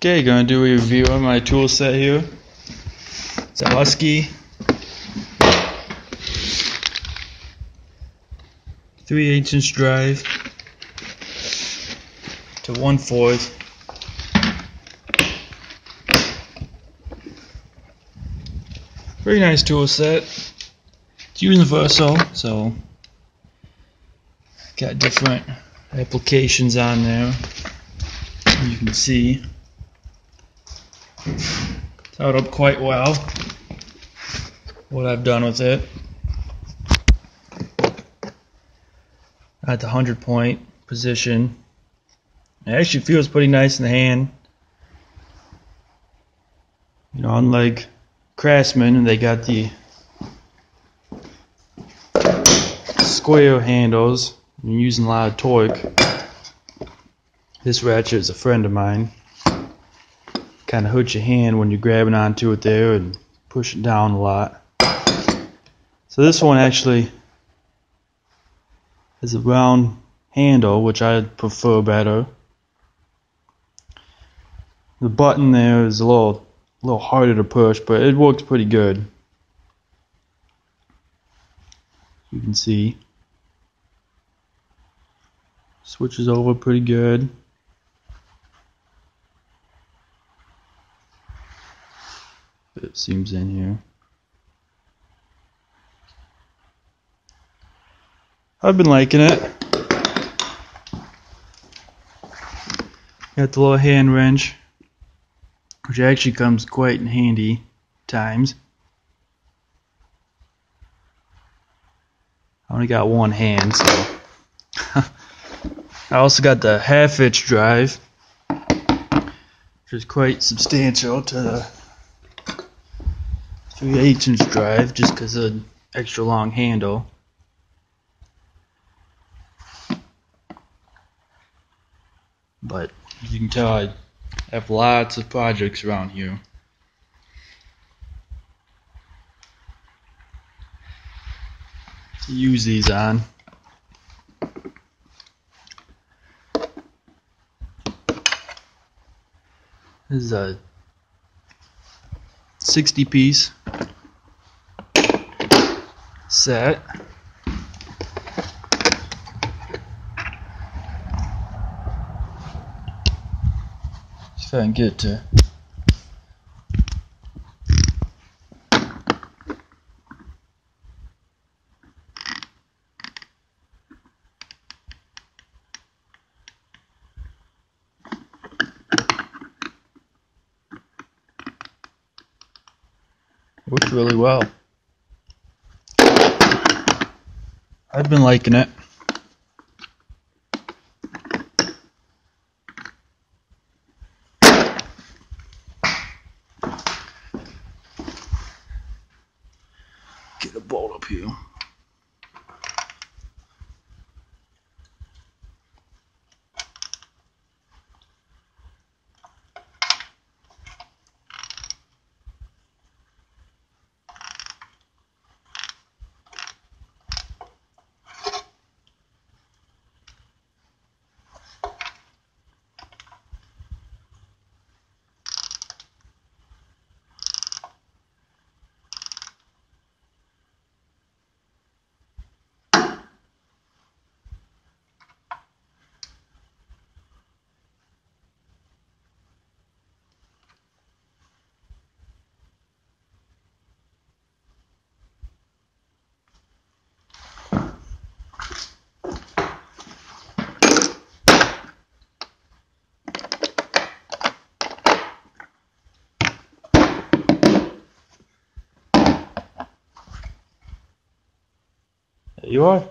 Okay, gonna do a review on my tool set here. It's a Husky 3/8" drive to 1/4. Very nice tool set. It's universal, so got different applications on there. You can see it's held up quite well what I've done with it. At the 100-point position, it actually feels pretty nice in the hand. You know, unlike Craftsman, and they got the square handles and you're using a lot of torque. This ratchet is a friend of mine. Kind of hurts your hand when you're grabbing onto it there and push it down a lot. So this one actually is a round handle, which I prefer better. The button there is a little harder to push, but it works pretty good. You can see switches over pretty good. It seems in here. I've been liking it. Got the little hand wrench, which actually comes quite in handy times. I only got one hand, so. I also got the 1/2" drive, which is quite substantial to the 3/8" drive, just because of the extra long handle. But as you can tell, I have lots of projects around here. To use these on. This is a 60-piece set. If I can get it to works really well. I've been liking it. Get a bolt up here. There you are.